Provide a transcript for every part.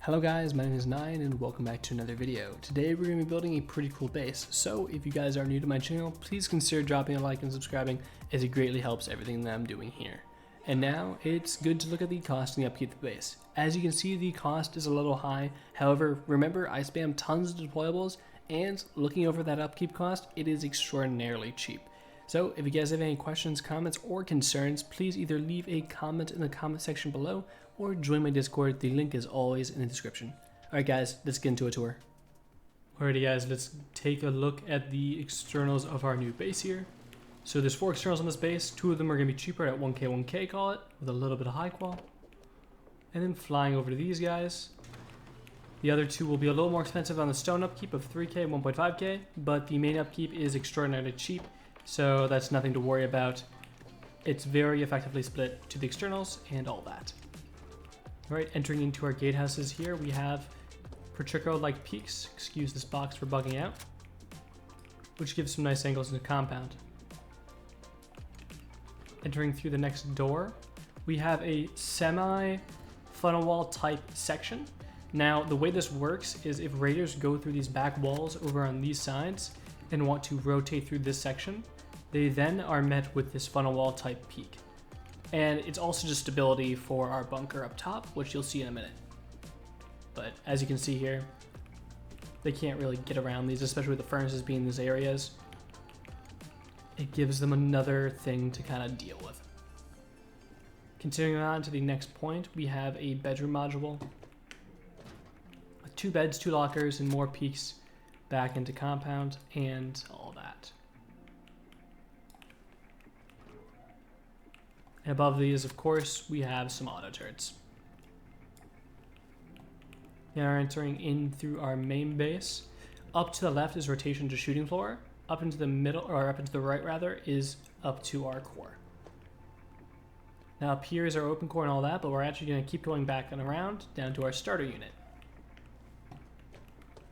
Hello guys, my name is Nine and welcome back to another video. Today we're going to be building a pretty cool base, so if you guys are new to my channel, please consider dropping a like and subscribing as it greatly helps everything that I'm doing here. And now it's good to look at the cost and the upkeep of the base. As you can see, the cost is a little high, however, remember I spam tons of deployables and looking over that upkeep cost, it is extraordinarily cheap. So if you guys have any questions, comments, or concerns, please either leave a comment in the comment section below or join my Discord. The link is always in the description. Alright guys, let's get into a tour. Alrighty guys, let's take a look at the externals of our new base here. So there's 4 externals on this base. 2 of them are going to be cheaper at 1k, call it, with a little bit of high qual. And then flying over to these guys. The other 2 will be a little more expensive on the stone upkeep of 3k and 1.5k, but the main upkeep is extraordinarily cheap, so that's nothing to worry about. It's very effectively split to the externals and all that. Alright, entering into our gatehouses here, we have Patrico-like peaks, excuse this box for bugging out, which gives some nice angles in the compound. Entering through the next door, we have a semi-funnel wall type section. Now, the way this works is if raiders go through these back walls over on these sides and want to rotate through this section, they then are met with this funnel wall type peak. And it's also just stability for our bunker up top, which you'll see in a minute. But as you can see here, they can't really get around these, especially with the furnaces being in these areas. It gives them another thing to kind of deal with. Continuing on to the next point, we have a bedroom module with 2 beds, 2 lockers, and more peaks back into compound and all that. And above these, of course, we have some auto turrets. Now entering in through our main base. Up to the left is rotation to shooting floor. Up into the middle, or up into the right rather, is up to our core. Now up here is our open core and all that, but we're actually going to keep going back and around down to our starter unit.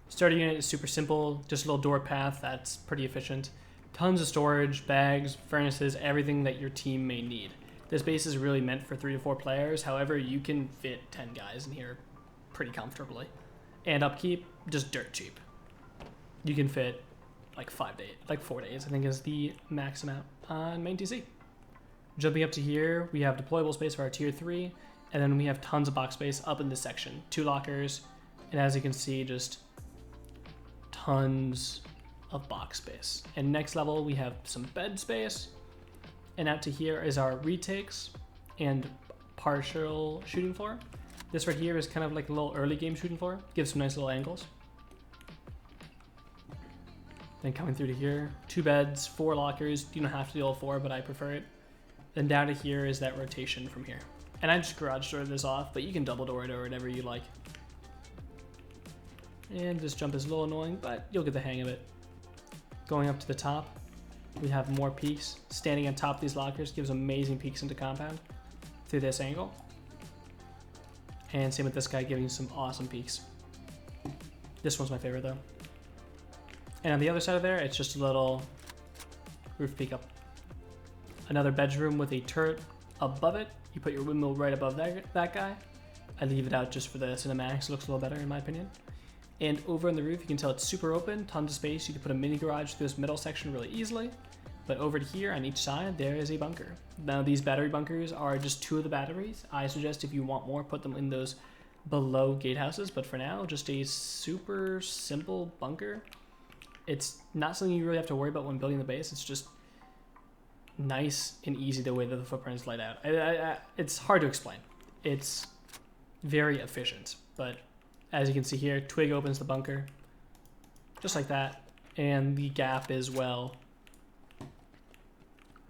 Starter unit is super simple, just a little door path that's pretty efficient. Tons of storage, bags, furnaces, everything that your team may need. This base is really meant for 3 to 4 players, however, you can fit 10 guys in here pretty comfortably. And upkeep, just dirt cheap. You can fit like 4 days, I think is the max amount on main TC. Jumping up to here, we have deployable space for our tier 3, and then we have tons of box space up in this section. 2 lockers, and as you can see, just tons of box space. And next level, we have some bed space. And out to here is our retakes and partial shooting floor. This right here is kind of like a little early game shooting floor. Gives some nice little angles. Then coming through to here, 2 beds, 4 lockers. You don't have to do all 4, but I prefer it. Then down to here is that rotation from here. And I just garage door this off, but you can double door it or whatever you like. And this jump is a little annoying, but you'll get the hang of it. Going up to the top, we have more peaks. Standing on top of these lockers gives amazing peaks into compound through this angle. And same with this guy, giving some awesome peaks. This one's my favorite though. And on the other side of there, it's just a little roof peak up. Another bedroom with a turret above it. You put your windmill right above that guy. I leave it out just for the cinematics. It looks a little better in my opinion. And over on the roof, you can tell it's super open, tons of space. You can put a mini garage through this middle section really easily. But over here on each side, there is a bunker. Now these battery bunkers are just 2 of the batteries. I suggest if you want more, put them in those below gatehouses. But for now, just a super simple bunker. It's not something you really have to worry about when building the base. It's just nice and easy the way that the footprint is laid out. It's hard to explain. It's very efficient, but as you can see here, twig opens the bunker, just like that, and the gap is, well,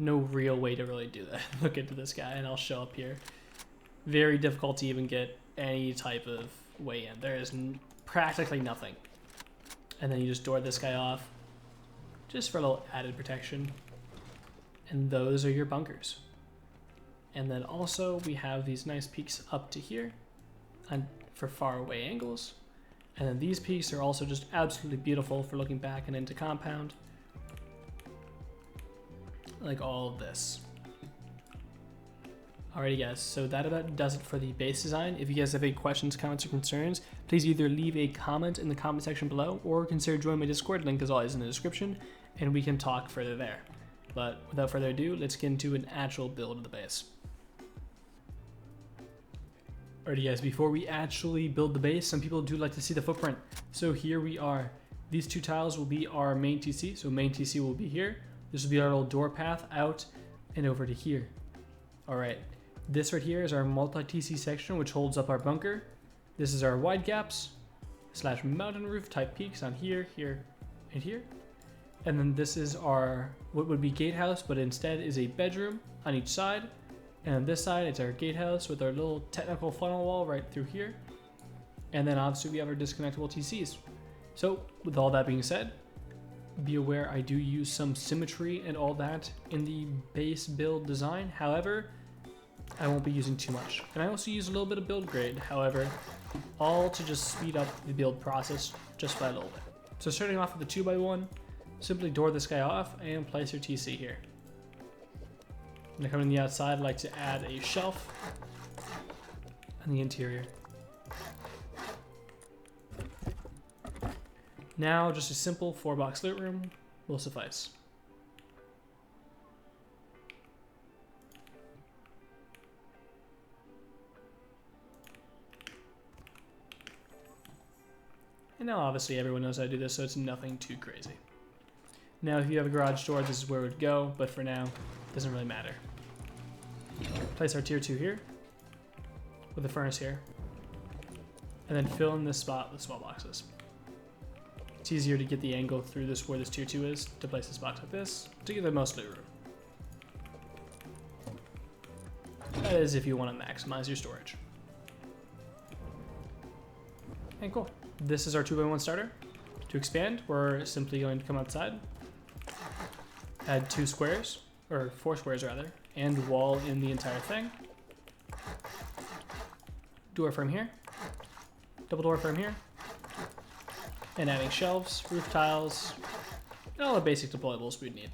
no real way to really do that. Look into this guy, and I'll show up here. Very difficult to even get any type of way in. There is practically nothing. And then you just door this guy off, just for a little added protection. And those are your bunkers. And then also, we have these nice peaks up to here, and for far away angles. And then these peaks are also just absolutely beautiful for looking back and into compound. Like all of this. Alrighty guys, so that about does it for the base design. If you guys have any questions, comments, or concerns, please either leave a comment in the comment section below or consider joining my Discord. Link is always in the description, and we can talk further there. But without further ado, let's get into an actual build of the base. Alrighty guys, before we actually build the base, some people do like to see the footprint. So here we are. These two tiles will be our main TC, so main TC will be here. This will be our little door path out and over to here. Alright. This right here is our multi-TC section, which holds up our bunker. This is our wide gaps / mountain roof type peaks on here, here, and here. And then this is our, what would be gatehouse, but instead is a bedroom on each side. And on this side, it's our gatehouse with our little technical funnel wall right through here. And then obviously we have our disconnectable TCs. So with all that being said, be aware I do use some symmetry and all that in the base build design. However, I won't be using too much. And I also use a little bit of build grade, however, all to just speed up the build process just by a little bit. So starting off with the 2x1, simply door this guy off and place your TC here. And then coming on the outside, I like to add a shelf on the interior. Now just a simple 4-box loot room will suffice. And now obviously everyone knows how to do this, so it's nothing too crazy. Now if you have a garage door, this is where it would go, but for now, it doesn't really matter. Place our tier 2 here, with the furnace here, and then fill in this spot with small boxes. It's easier to get the angle through this where this tier 2 is, to place this box like this, to get the most loot room. That is if you want to maximize your storage. And cool. This is our 2x1 starter. To expand, we're simply going to come outside, add 2 squares, or 4 squares rather, and wall in the entire thing. Door frame here, double door frame here, and adding shelves, roof tiles, and all the basic deployables we'd need.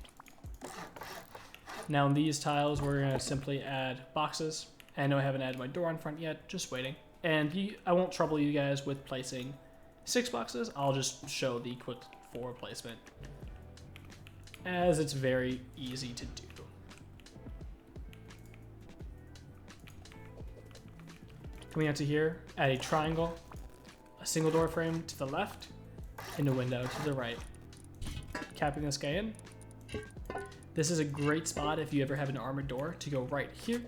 Now in these tiles, we're going to simply add boxes. I know I haven't added my door in front yet, just waiting. And I won't trouble you guys with placing 6 boxes. I'll just show the quick 4 placement, as it's very easy to do. Coming out to here, add a triangle, a single door frame to the left, and a window to the right. Capping this guy in. This is a great spot if you ever have an armored door to go right here.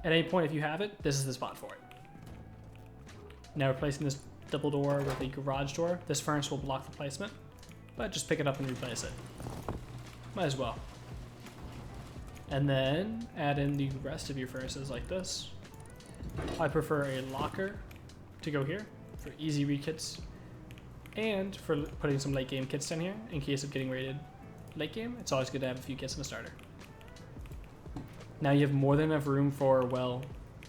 At any point if you have it, this is the spot for it. Now replacing this double door with a garage door. This furnace will block the placement, but just pick it up and replace it. Might as well. And then add in the rest of your furnaces like this. I prefer a locker to go here for easy rekits and for putting some late game kits down here in case of getting raided late game. It's always good to have a few kits in the starter. Now you have more than enough room for, well,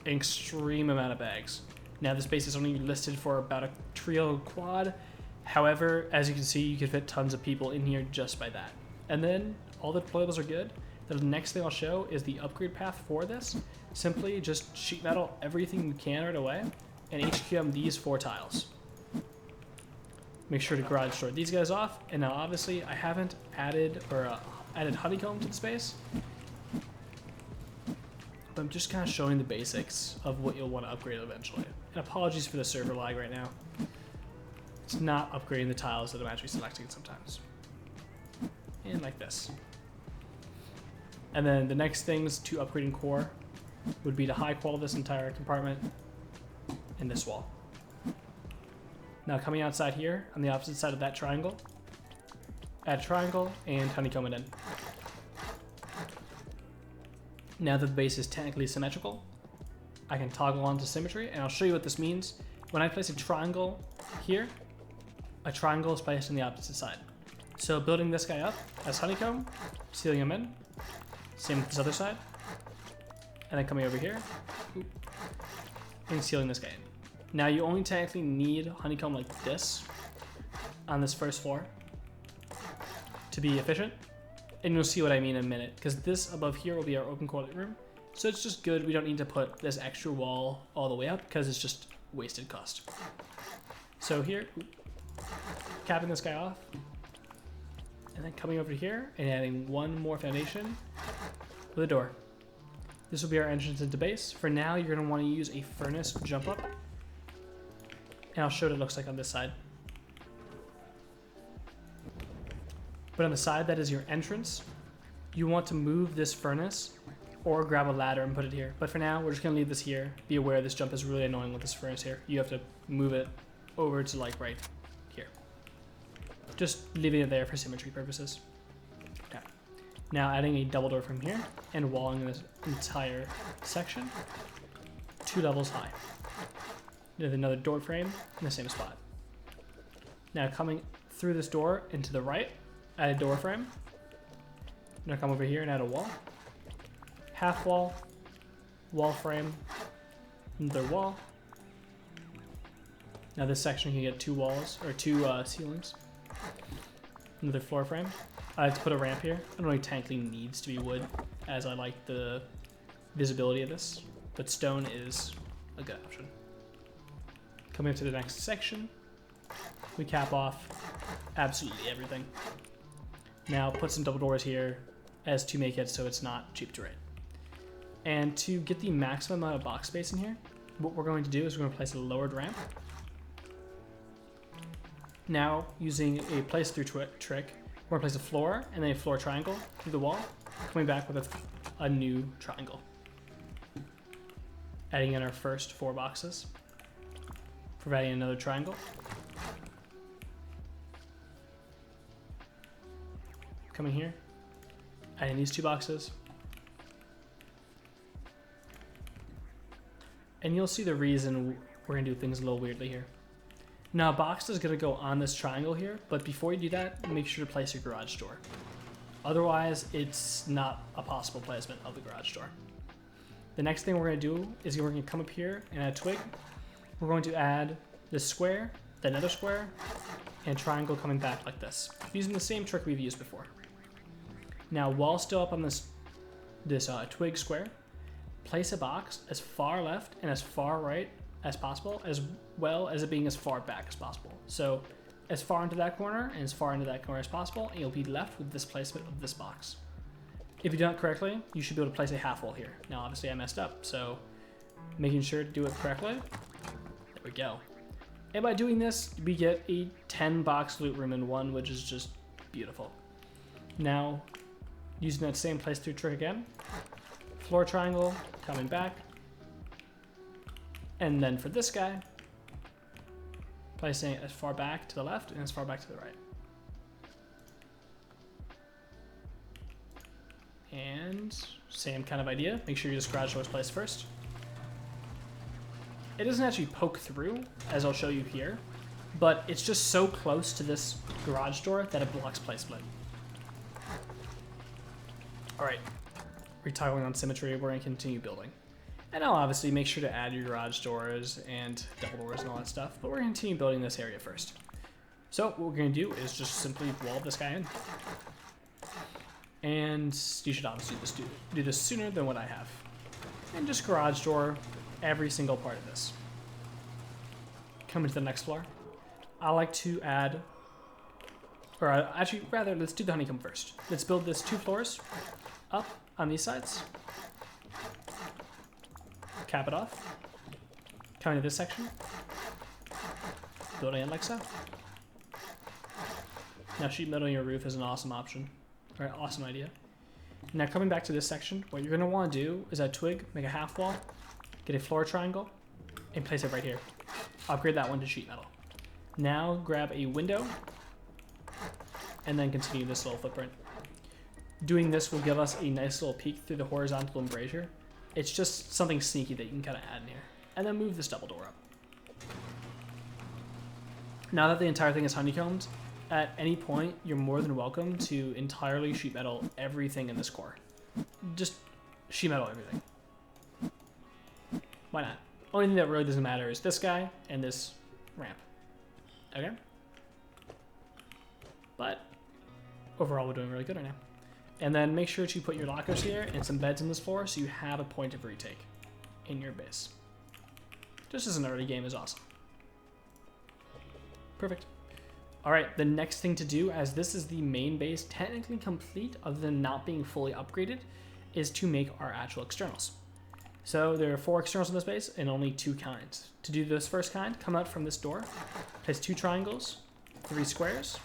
an extreme amount of bags. Now this base is only listed for about a trio quad. However, as you can see, you can fit tons of people in here just by that. And then all the deployables are good. The next thing I'll show is the upgrade path for this. Simply just sheet metal everything you can right away and HQM these 4 tiles. Make sure to garage door these guys off. And now obviously I haven't added added honeycomb to the space. But I'm just kind of showing the basics of what you'll want to upgrade eventually. And apologies for the server lag right now. It's not upgrading the tiles that I'm actually selecting sometimes. And like this. And then the next things to upgrading core would be to high qual this entire compartment and this wall. Now coming outside here on the opposite side of that triangle, add a triangle and honeycomb it in. Now that the base is technically symmetrical, I can toggle on to symmetry, and I'll show you what this means. When I place a triangle here, a triangle is placed on the opposite side. So building this guy up as honeycomb, sealing him in, same with this other side, and then coming over here, and sealing this guy in. Now you only technically need honeycomb like this on this first floor to be efficient, and you'll see what I mean in a minute, because this above here will be our open quality room, So it's just good. We don't need to put this extra wall all the way up because it's just wasted cost. So here, capping this guy off, and then coming over here and adding one more foundation with a door. This will be our entrance into base. For now, you're going to want to use a furnace jump up, and I'll show what it looks like on this side. But on the side that is your entrance, you want to move this furnace or grab a ladder and put it here. But for now, we're just going to leave this here. Be aware this jump is really annoying with this furnace here. You have to move it over to like right here. Just leaving it there for symmetry purposes. Okay. Now adding a double door from here and walling this entire section 2 levels high. With another door frame in the same spot. Now coming through this door into the right, add a door frame. Now come over here and add a wall. Half wall, wall frame, another wall. Now this section can get 2 walls, or 2 ceilings. Another floor frame. I have to put a ramp here. I don't really technically needs to be wood, as I like the visibility of this, but stone is a good option. Coming up to the next section, we cap off absolutely everything. Now put some double doors here as to make it so it's not cheap to rate. And to get the maximum amount of box space in here, what we're going to do is we're going to place a lowered ramp. Now, using a place through trick, we're going to place a floor and then a floor triangle through the wall, coming back with a new triangle. Adding in our first 4 boxes, providing another triangle. Coming here, adding these 2 boxes. And you'll see the reason we're going to do things a little weirdly here. Now, a box is going to go on this triangle here, but before you do that, make sure to place your garage door. Otherwise, it's not a possible placement of the garage door. The next thing we're going to do is we're going to come up here and add a twig. We're going to add this square, then another square, and triangle coming back like this, using the same trick we've used before. Now, while still up on this twig square, place a box as far left and as far right as possible, as well as it being as far back as possible. So as far into that corner and as far into that corner as possible, and you'll be left with this placement of this box. If you do it correctly, you should be able to place a half wall here. Now obviously I messed up, so making sure to do it correctly. There we go. And by doing this, we get a 10 box loot room in one, which is just beautiful. Now, using that same place through trick again, floor triangle, coming back. And then for this guy, placing it as far back to the left and as far back to the right. And same kind of idea. Make sure your garage door is placed first. It doesn't actually poke through, as I'll show you here, but it's just so close to this garage door that it blocks placement. All right, retiling on symmetry, we're gonna continue building. And I'll obviously make sure to add your garage doors and double doors and all that stuff, but we're gonna continue building this area first. So what we're gonna do is just simply wall this guy in. And you should obviously do this sooner than what I have. And just garage door every single part of this. Coming to the next floor. I like to add, or actually rather, let's do the honeycomb first. Let's build this 2 floors up on these sides. Cap it off. Coming to this section. Building it like so. Now sheet metal on your roof is an awesome option. Or an awesome idea. Now coming back to this section, what you're going to want to do is add twig, make a half wall, get a floor triangle, and place it right here. Upgrade that one to sheet metal. Now grab a window, and then continue this little footprint. Doing this will give us a nice little peek through the horizontal embrasure. It's just something sneaky that you can kind of add in here. And then move this double door up. Now that the entire thing is honeycombed, at any point, you're more than welcome to entirely sheet metal everything in this core. Just sheet metal everything. Why not? Only thing that really doesn't matter is this guy and this ramp. Okay? But overall, we're doing really good right now. And then make sure to put your lockers here and some beds in this floor so you have a point of retake in your base. Just as an early game is awesome. Perfect. All right, the next thing to do, as this is the main base technically complete other than not being fully upgraded, is to make our actual externals. So there are 4 externals in this base and only 2 kinds. To do this first kind, come out from this door, place 2 triangles, 3 squares,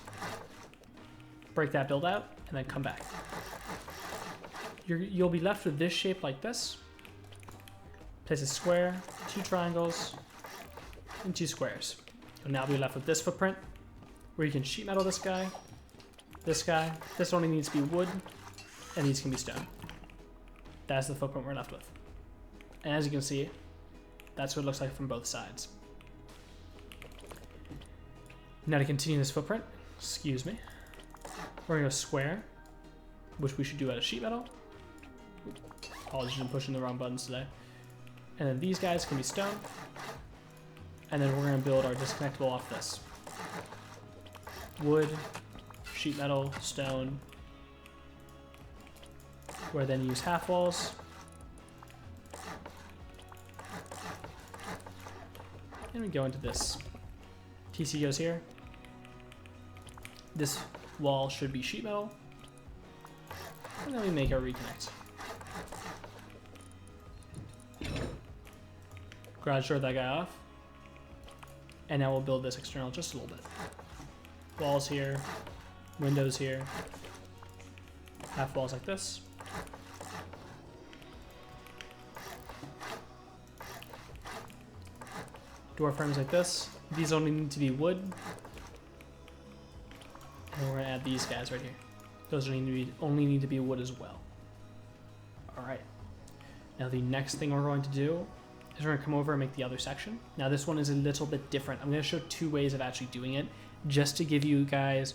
break that build out, and then come back. You'll be left with this shape like this. Place a square, 2 triangles, and 2 squares. You'll now be left with this footprint, where you can sheet metal this guy. This only needs to be wood, and these can be stone. That's the footprint we're left with. And as you can see, that's what it looks like from both sides. Now to continue this footprint, excuse me, we're gonna go square, which we should do out of sheet metal. Apologies, I'm pushing the wrong buttons today. And then these guys can be stone. And then we're gonna build our disconnectable off this. Wood, sheet metal, stone. We're then use half walls. And we go into this. TC goes here. This wall should be sheet metal. And then we make our reconnect. Garage door that guy off. And now we'll build this external just a little bit. Walls here, windows here, half walls like this. Door frames like this. These only need to be wood. And we're gonna add these guys right here. Those only need to be wood as well. All right. Now the next thing we're going to do is we're gonna come over and make the other section. Now this one is a little bit different. I'm gonna show 2 ways of actually doing it, just to give you guys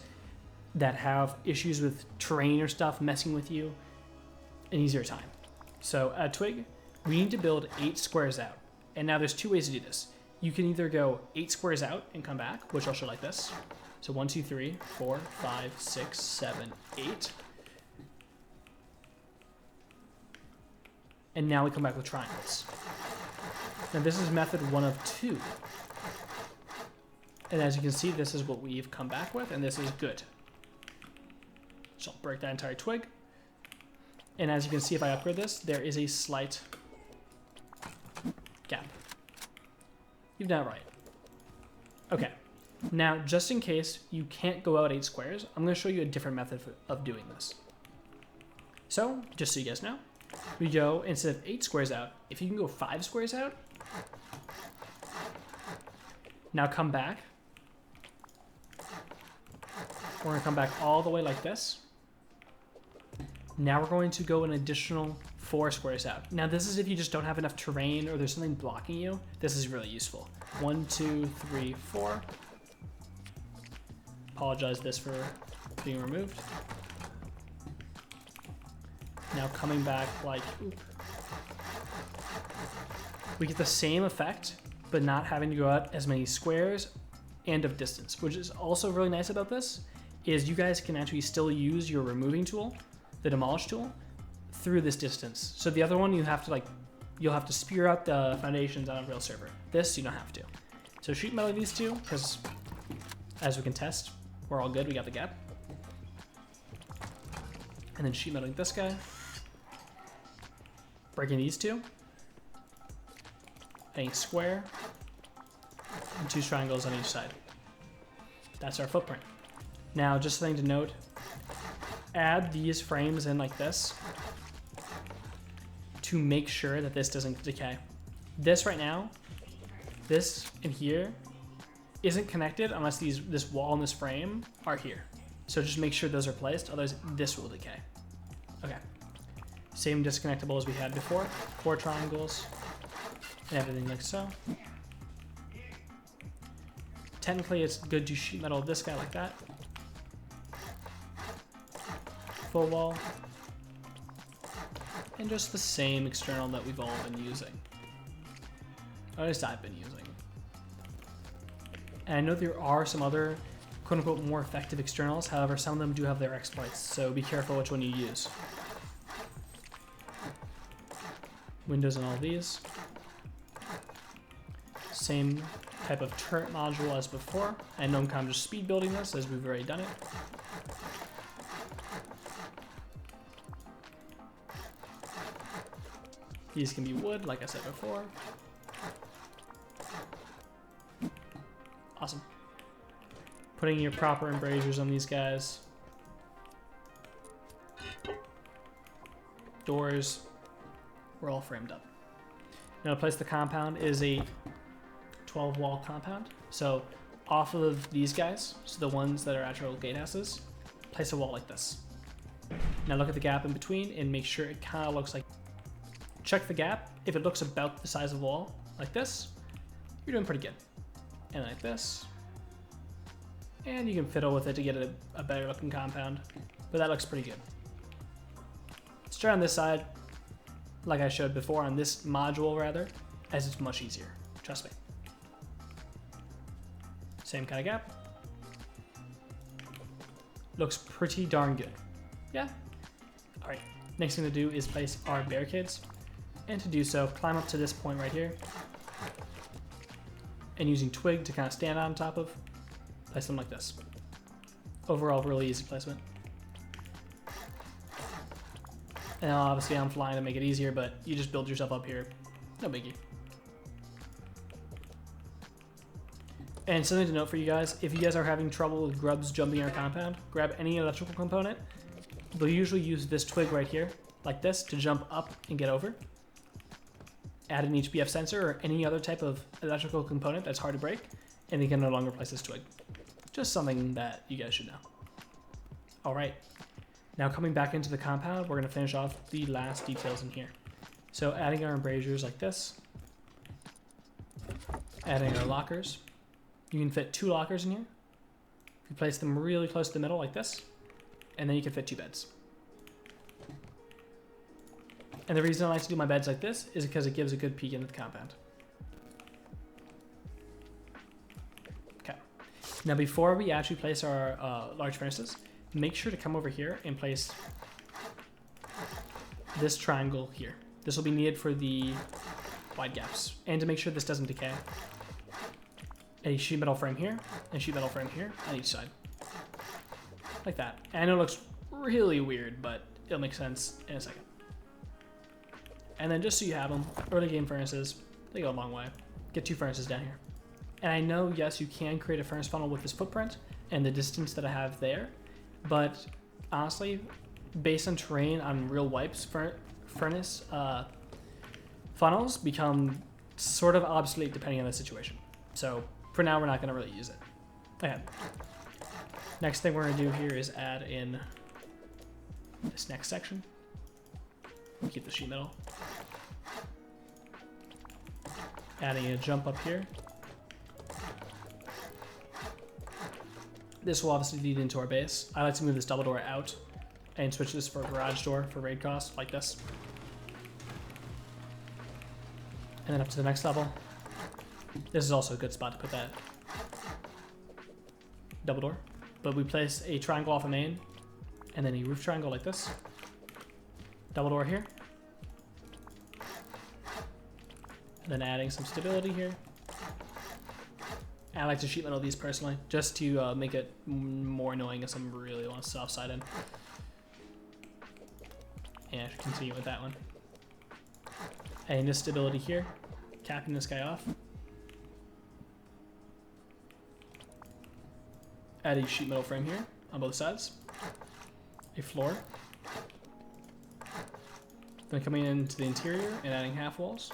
that have issues with terrain or stuff messing with you an easier time. So at Twig, we need to build 8 squares out. And now there's 2 ways to do this. You can either go 8 squares out and come back, which I'll show like this. So 1, 2, 3, 4, 5, 6, 7, 8. And now we come back with triangles. Now this is method 1 of 2. And as you can see, this is what we've come back with, and this is good. So I'll break that entire twig. And as you can see, if I upgrade this, there is a slight gap. You've done it right. Okay. Now, just in case you can't go out 8 squares, I'm going to show you a different method of doing this. So, just so you guys know, we go, instead of 8 squares out, if you can go 5 squares out, now come back. We're going to come back all the way like this. Now we're going to go an additional 4 squares out. Now this is if you just don't have enough terrain or there's something blocking you. This is really useful. 1, 2, 3, 4. Apologize this for being removed. Now coming back like, we get the same effect, but not having to go out as many squares and of distance, which is also really nice about this, is you guys can actually still use your removing tool, the demolish tool, through this distance. So the other one you have to you'll have to spear out the foundations on a real server. This you don't have to. So sheet metal these 2, because as we can test, we're all good, we got the gap. And then sheet metal this guy. Breaking these 2. A square. And 2 triangles on each side. That's our footprint. Now, just something to note, add these frames in like this to make sure that this doesn't decay. This right now, this in here, isn't connected unless this wall and this frame are here. So just make sure those are placed, otherwise this will decay. Okay. Same disconnectable as we had before, 4 triangles, and everything like so. Technically, it's good to sheet metal this guy like that. Full wall. And just the same external that we've all been using. Or at least I've been using. And I know there are some other quote-unquote more effective externals. However, some of them do have their exploits, so be careful which one you use. Windows on all these. Same type of turret module as before. And no, I'm just speed building this as we've already done it. These can be wood, like I said before. Awesome. Putting your proper embrasures on these guys. Doors. We're all framed up. Now to place the compound is a 12-wall compound. So off of these guys, so the ones that are actual gatehouses, place a wall like this. Now look at the gap in between and make sure it kind of looks like. Check the gap. If it looks about the size of the wall, like this, you're doing pretty good. And like this. And you can fiddle with it to get a better looking compound, but that looks pretty good. Let's try on this side, like I showed before, on this module rather, as it's much easier. Trust me. Same kind of gap. Looks pretty darn good. Yeah? All right, next thing to do is place our barricades. And to do so, climb up to this point right here. And using twig to kind of stand on top of, place them like this. Overall, really easy placement. And obviously I'm flying to make it easier, but you just build yourself up here. No biggie. And something to note for you guys, if you guys are having trouble with grubs jumping your compound, grab any electrical component. They'll usually use this twig right here, like this, to jump up and get over. Add an HBF sensor or any other type of electrical component that's hard to break, and they can no longer place this twig. Just something that you guys should know. All right, now coming back into the compound, we're gonna finish off the last details in here. So adding our embrasures like this, adding our lockers. You can fit 2 lockers in here. If you place them really close to the middle like this, and then you can fit 2 beds. And the reason I like to do my beds like this is because it gives a good peek into the compound. Okay. Now before we actually place our large furnaces, make sure to come over here and place this triangle here. This will be needed for the wide gaps and to make sure this doesn't decay. A sheet metal frame here and sheet metal frame here on each side. Like that. And it looks really weird, but it'll make sense in a second. And then just so you have them, early game furnaces, they go a long way. Get 2 furnaces down here. And I know, yes, you can create a furnace funnel with this footprint and the distance that I have there, but honestly, based on terrain on real wipes, furnace funnels become sort of obsolete depending on the situation. So for now, we're not gonna really use it. Okay. Next thing we're gonna do here is add in this next section. Keep the sheet metal. Adding a jump up here. This will obviously lead into our base. I like to move this double door out and switch this for a garage door for raid cost, like this. And then up to the next level. This is also a good spot to put that double door. But we place a triangle off a main, and then a roof triangle like this. Double door here. And then adding some stability here. I like to sheet metal these personally, just to make it more annoying if someone really wants to offside in. And continue with that one. Adding this stability here, capping this guy off. Add a sheet metal frame here on both sides. A floor. Then coming into the interior and adding half walls.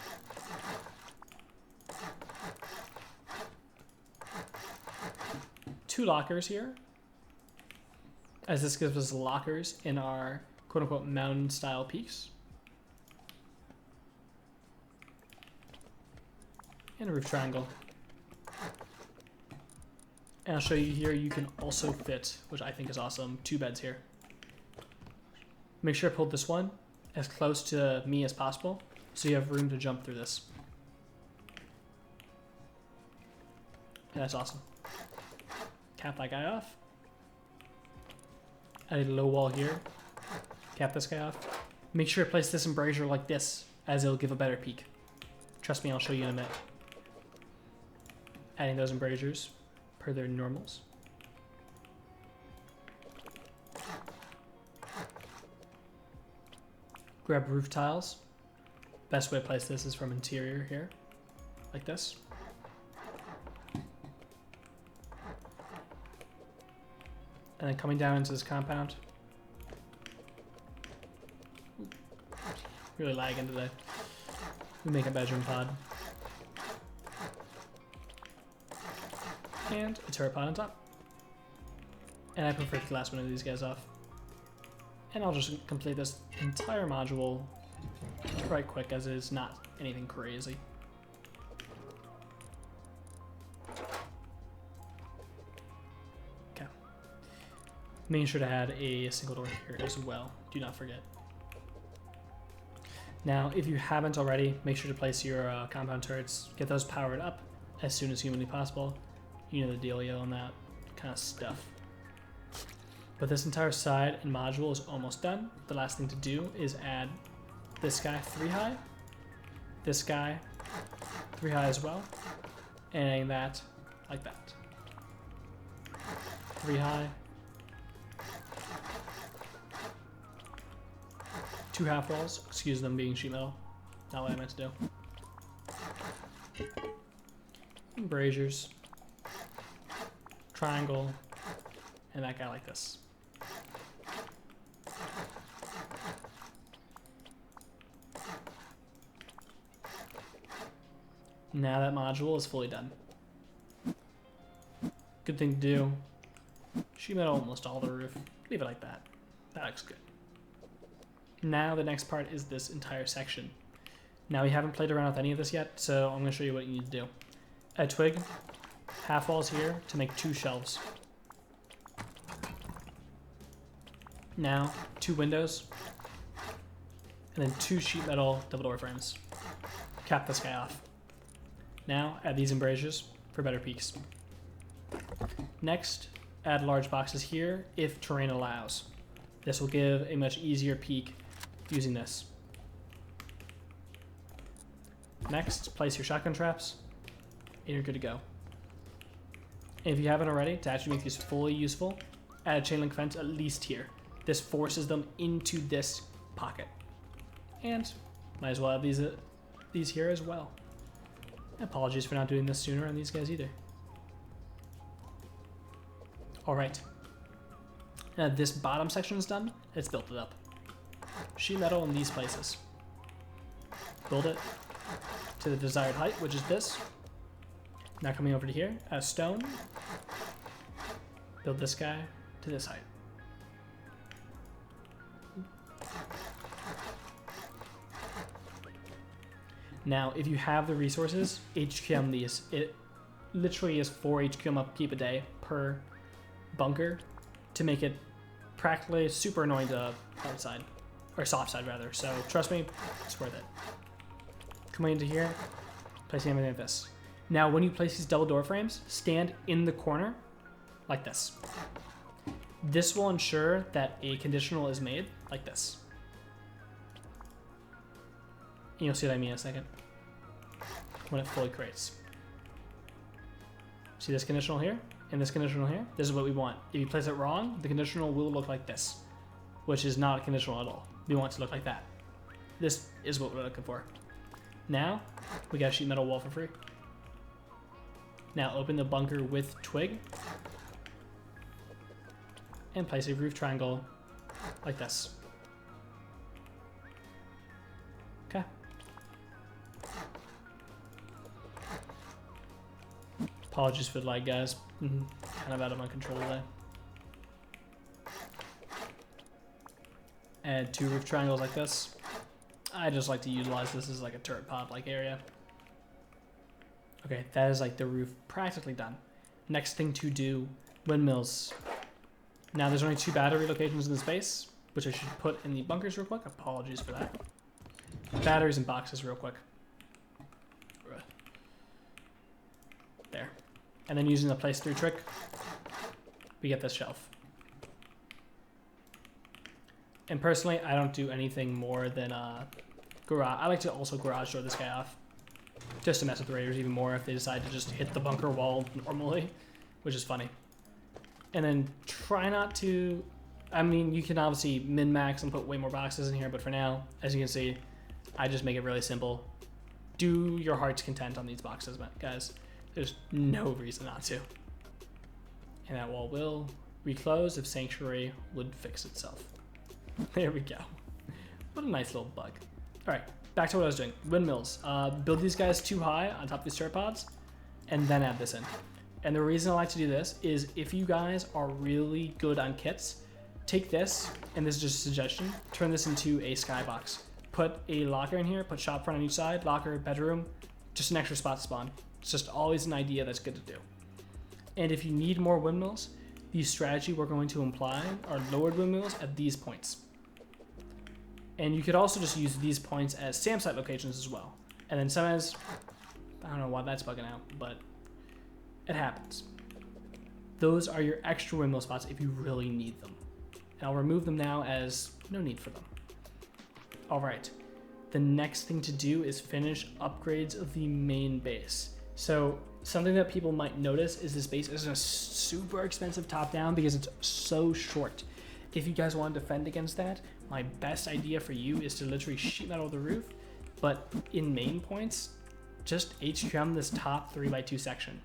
Two lockers here, as this gives us lockers in our quote-unquote mountain style peaks. And a roof triangle. And I'll show you here, you can also fit, which I think is awesome, 2 beds here. Make sure I pull this one as close to me as possible, so you have room to jump through this. And that's awesome. Cap that guy off. Add a low wall here. Cap this guy off. Make sure to place this embrasure like this, as it'll give a better peek. Trust me, I'll show you in a minute. Adding those embrasures per their normals. Grab roof tiles. Best way to place this is from interior here, like this. And then coming down into this compound. Really lagging today. We make a bedroom pod. And a turret pod on top. And I prefer to last one of these guys off. And I'll just complete this entire module right quick, as it is not anything crazy. Okay. Making sure to add a single door here as well. Do not forget. Now, if you haven't already, make sure to place your compound turrets. Get those powered up as soon as humanly possible. You know the dealio on that kind of stuff. But this entire side and module is almost done. The last thing to do is add this guy 3 high, this guy 3 high as well, and adding that like that. 3 high, 2 half walls, excuse them being sheet metal, not what I meant to do. Embrasures, triangle, and that guy like this. Now that module is fully done. Good thing to do. Sheet metal almost all the roof. Leave it like that. That looks good. Now the next part is this entire section. Now we haven't played around with any of this yet, so I'm going to show you what you need to do. A twig, half walls here to make 2 shelves. Now 2 windows, and then 2 sheet metal double door frames. Cap this guy off. Now add these embrasures for better peaks. Next, add large boxes here if terrain allows. This will give a much easier peak using this. Next, place your shotgun traps, and you're good to go. And if you haven't already, to actually make these fully useful, add a chain link fence at least here. This forces them into this pocket. And might as well have these here as well. Apologies for not doing this sooner on these guys either. Alright. Now this bottom section is done. Let's build it up. Sheet metal in these places. Build it to the desired height, which is this. Now coming over to here, add stone. Build this guy to this height. Now, if you have the resources, HQM these. It literally is 4 HQM upkeep a day per bunker to make it practically super annoying to hard side, or soft side rather. So trust me, it's worth it. Coming into here, placing everything like this. Now, when you place these double door frames, stand in the corner like this. This will ensure that a conditional is made like this. And you'll see what I mean in a second when it fully creates. See this conditional here and this conditional here? This is what we want. If you place it wrong, the conditional will look like this, which is not a conditional at all. We want it to look like that. This is what we're looking for. Now, we got a sheet metal wall for free. Now open the bunker with twig and place a roof triangle like this. Okay. Apologies for the lag, guys. Kind of out of my control today. Add 2 roof triangles like this. I just like to utilize this as like a turret pod like area. Okay, that is like the roof practically done. Next thing to do, windmills. Now there's only 2 battery locations in the space, which I should put in the bunkers real quick. Apologies for that. Batteries and boxes real quick. There. And then using the place through trick, we get this shelf. And personally, I don't do anything more than garage. I like to also garage door this guy off, just to mess with the raiders even more if they decide to just hit the bunker wall normally, which is funny. And then try not to, I mean, you can obviously min-max and put way more boxes in here, but for now, as you can see, I just make it really simple. Do your heart's content on these boxes, guys. There's no reason not to. And that wall will reclose if Sanctuary would fix itself. There we go. What a nice little bug. All right, back to what I was doing. Windmills. Build these guys too high on top of these turret pods, and then add this in. And the reason I like to do this is if you guys are really good on kits, take this, and this is just a suggestion, turn this into a skybox. Put a locker in here, put shop front on each side, locker, bedroom, just an extra spot to spawn. It's just always an idea that's good to do. And if you need more windmills, the strategy we're going to imply are lowered windmills at these points. And you could also just use these points as SAM site locations as well. And then sometimes, I don't know why that's bugging out, but it happens. Those are your extra windmill spots if you really need them. And I'll remove them now as no need for them. All right, the next thing to do is finish upgrades of the main base. So something that people might notice is this base is a super expensive top down because it's so short. If you guys want to defend against that, my best idea for you is to literally sheet metal the roof, but in main points, just HQM this top 3x2 section.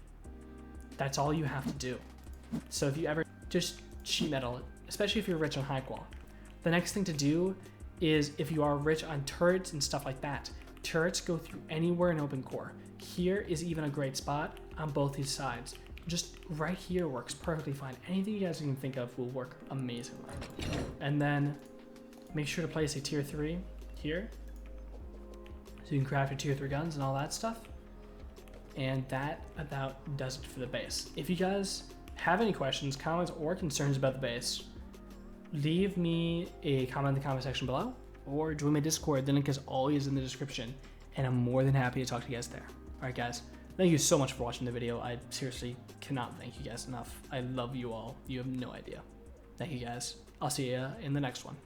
That's all you have to do. So if you ever just sheet metal it, especially if you're rich on high qual. The next thing to do is if you are rich on turrets and stuff like that, turrets go through anywhere in open core. Here is even a great spot on both these sides. Just right here works perfectly fine. Anything you guys can think of will work amazingly. And then make sure to place a tier 3 here, so you can craft your tier 3 guns and all that stuff. And that about does it for the base. If you guys have any questions, comments, or concerns about the base, leave me a comment in the comment section below, or join my Discord. The link is always in the description, and I'm more than happy to talk to you guys there. All right, guys, thank you so much for watching the video. I seriously cannot thank you guys enough. I love you all. You have no idea. Thank you, guys. I'll see you in the next one.